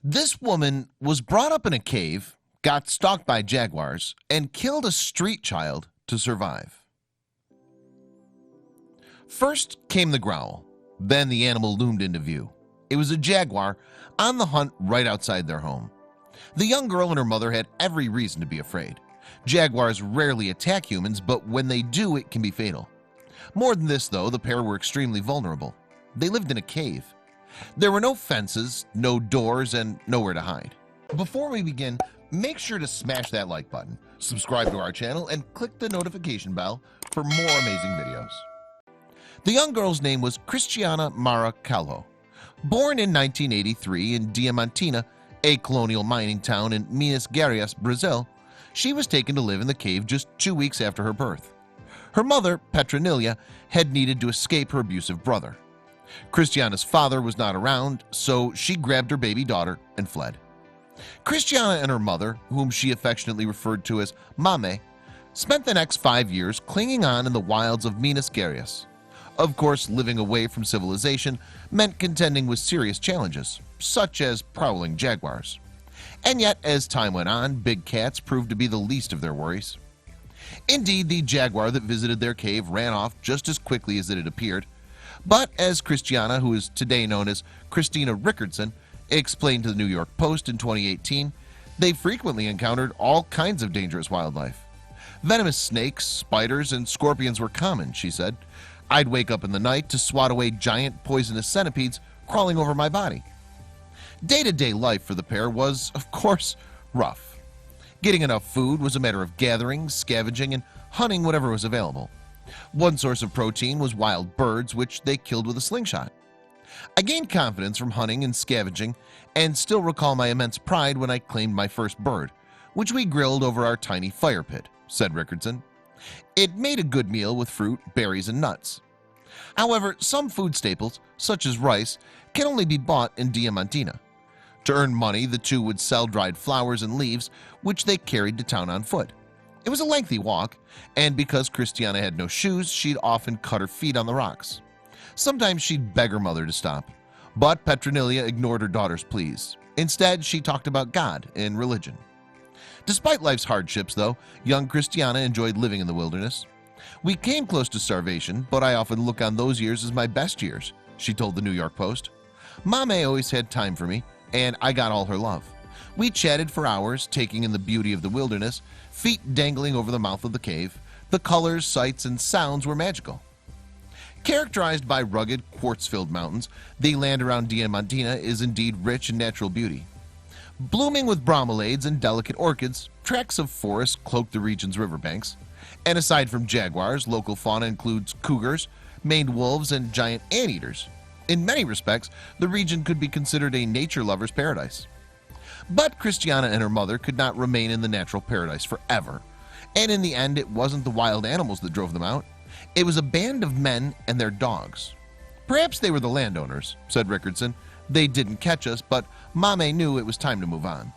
This woman was brought up in a cave, got stalked by jaguars, and killed a street child to survive. First came the growl, then the animal loomed into view. It was a jaguar on the hunt right outside their home. The young girl and her mother had every reason to be afraid. Jaguars rarely attack humans, but when they do, it can be fatal. More than this, though, the pair were extremely vulnerable. They lived in a cave. There were no fences, no doors, and nowhere to hide. Before we begin, make sure to smash that like button, subscribe to our channel, and click the notification bell for more amazing videos. The young girl's name was Cristiana Mara Calho. Born in 1983 in Diamantina, a colonial mining town in Minas Gerais, Brazil, she was taken to live in the cave just 2 weeks after her birth. Her mother, Petronilla, had needed to escape her abusive brother. Cristiana's father was not around, so she grabbed her baby daughter and fled. Cristiana and her mother, whom she affectionately referred to as Mame, spent the next 5 years clinging on in the wilds of Minas Gerais. Of course, living away from civilization meant contending with serious challenges, such as prowling jaguars. And yet, as time went on, big cats proved to be the least of their worries. Indeed, the jaguar that visited their cave ran off just as quickly as it had appeared. But as Cristiana, who is today known as Christina Rickardson, explained to the New York Post in 2018, they frequently encountered all kinds of dangerous wildlife. Venomous snakes, spiders, and scorpions were common, she said. I'd wake up in the night to swat away giant poisonous centipedes crawling over my body. Day-to-day life for the pair was, of course, rough. Getting enough food was a matter of gathering, scavenging, and hunting whatever was available. One source of protein was wild birds, which they killed with a slingshot. I gained confidence from hunting and scavenging, and still recall my immense pride when I claimed my first bird, which we grilled over our tiny fire pit, said Rickardson. It made a good meal with fruit, berries, and nuts. However, some food staples, such as rice, can only be bought in Diamantina. To earn money, the two would sell dried flowers and leaves, which they carried to town on foot. It was a lengthy walk, and because Cristiana had no shoes, she'd often cut her feet on the rocks. Sometimes she'd beg her mother to stop, but Petronilla ignored her daughter's pleas. Instead, she talked about God and religion. Despite life's hardships, though, young Cristiana enjoyed living in the wilderness. We came close to starvation, but I often look on those years as my best years, she told the New York Post. Mame always had time for me, and I got all her love. We chatted for hours, taking in the beauty of the wilderness, feet dangling over the mouth of the cave. The colors, sights, and sounds were magical. Characterized by rugged, quartz-filled mountains, the land around Diamantina is indeed rich in natural beauty. Blooming with bromeliads and delicate orchids, tracts of forest cloak the region's riverbanks. And aside from jaguars, local fauna includes cougars, maned wolves, and giant anteaters. In many respects, the region could be considered a nature lover's paradise. But Cristiana and her mother could not remain in the natural paradise forever. And in the end, it wasn't the wild animals that drove them out. It was a band of men and their dogs. Perhaps they were the landowners, said Rickardson. They didn't catch us, but Mame knew it was time to move on.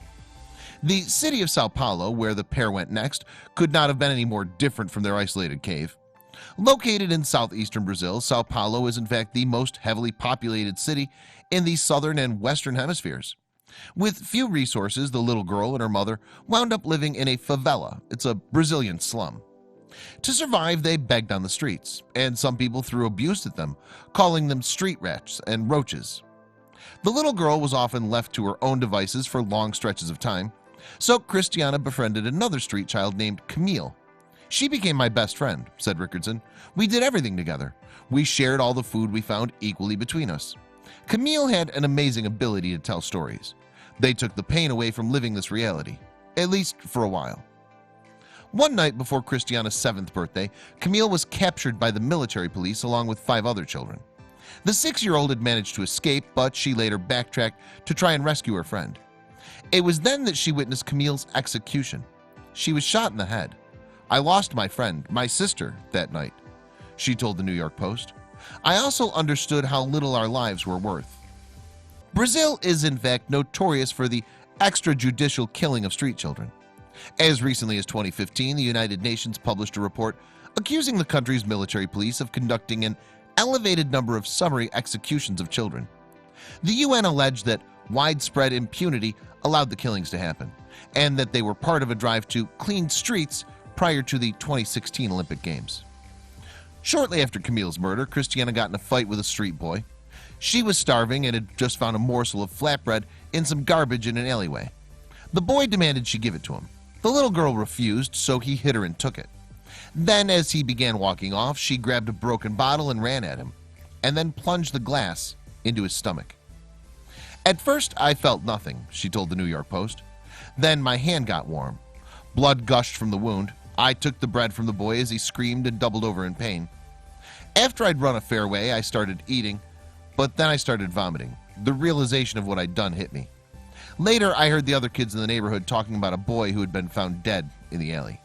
The city of Sao Paulo, where the pair went next, could not have been any more different from their isolated cave. Located in southeastern Brazil, Sao Paulo is in fact the most heavily populated city in the southern and western hemispheres. With few resources, the little girl and her mother wound up living in a favela. It's a Brazilian slum. To survive, they begged on the streets, and some people threw abuse at them, calling them street rats and roaches. The little girl was often left to her own devices for long stretches of time, so Cristiana befriended another street child named Camille. She became my best friend, said Rickardson. We did everything together. We shared all the food we found equally between us. Camille had an amazing ability to tell stories. They took the pain away from living this reality, at least for a while. One night before Cristiana's 7th birthday, Camille was captured by the military police along with 5 other children. The 6-year-old had managed to escape, but she later backtracked to try and rescue her friend. It was then that she witnessed Camille's execution. She was shot in the head. I lost my friend, my sister, that night, she told the New York Post. I also understood how little our lives were worth. Brazil is in fact notorious for the extrajudicial killing of street children. As recently as 2015, the United Nations published a report accusing the country's military police of conducting an elevated number of summary executions of children. The UN alleged that widespread impunity allowed the killings to happen, and that they were part of a drive to clean streets prior to the 2016 Olympic Games. Shortly after Camille's murder, Christiana got in a fight with a street boy. She was starving and had just found a morsel of flatbread in some garbage in an alleyway. The boy demanded she give it to him. The little girl refused, so he hit her and took it. Then, as he began walking off, she grabbed a broken bottle and ran at him, and then plunged the glass into his stomach. At first, I felt nothing, she told the New York Post. Then my hand got warm. Blood gushed from the wound. I took the bread from the boy as he screamed and doubled over in pain. After I'd run a fair way, I started eating, but then I started vomiting. The realization of what I'd done hit me. Later, I heard the other kids in the neighborhood talking about a boy who had been found dead in the alley.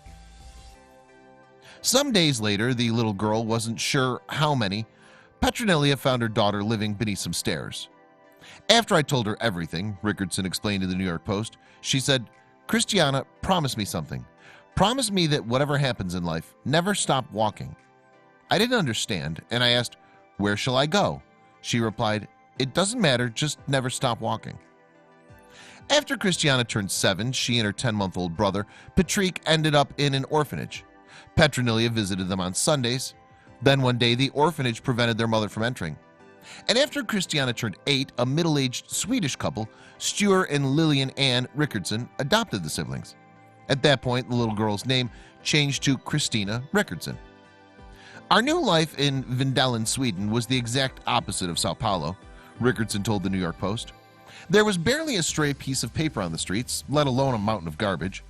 Some days later, the little girl wasn't sure how many. Petronelia found her daughter living beneath some stairs. After I told her everything, Rickardson explained to the New York Post, she said, "Christiana, promise me something. Promise me that whatever happens in life, never stop walking." I didn't understand, and I asked, "Where shall I go?" She replied, "It doesn't matter, just never stop walking." After Christiana turned 7, she and her 10-month-old brother, Patrick, ended up in an orphanage. Petronelia visited them on Sundays. Then one day, the orphanage prevented their mother from entering. And after Christiana turned 8, a middle-aged Swedish couple, Stuart and Lillian Ann Rickardson, adopted the siblings. At that point, the little girl's name changed to Christina Rickardson. Our new life in Vindeln, Sweden was the exact opposite of Sao Paulo, Rickardson told the New York Post. There was barely a stray piece of paper on the streets, let alone a mountain of garbage.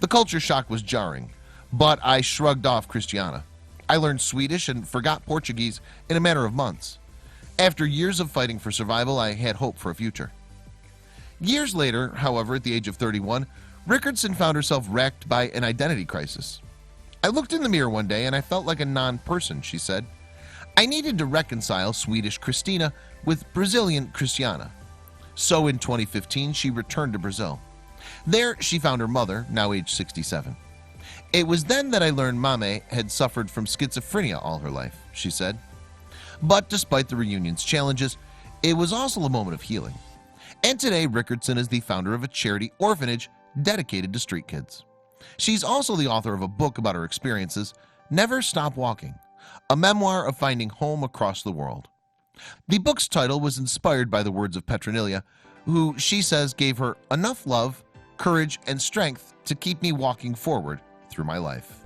The culture shock was jarring, but I shrugged off Christiana. I learned Swedish and forgot Portuguese in a matter of months. After years of fighting for survival, I had hope for a future. Years later, however, at the age of 31, Rickardson found herself racked by an identity crisis. "I looked in the mirror one day and I felt like a non-person," she said. "I needed to reconcile Swedish Christina with Brazilian Christiana." So in 2015, she returned to Brazil. There, she found her mother, now age 67. "It was then that I learned Mame had suffered from schizophrenia all her life," she said. But despite the reunion's challenges, it was also a moment of healing. And today, Rickardson is the founder of a charity orphanage dedicated to street kids. She's also the author of a book about her experiences, Never Stop Walking, a memoir of finding home across the world. The book's title was inspired by the words of Petronelia, who she says gave her enough love, courage, and strength to keep me walking forward through my life.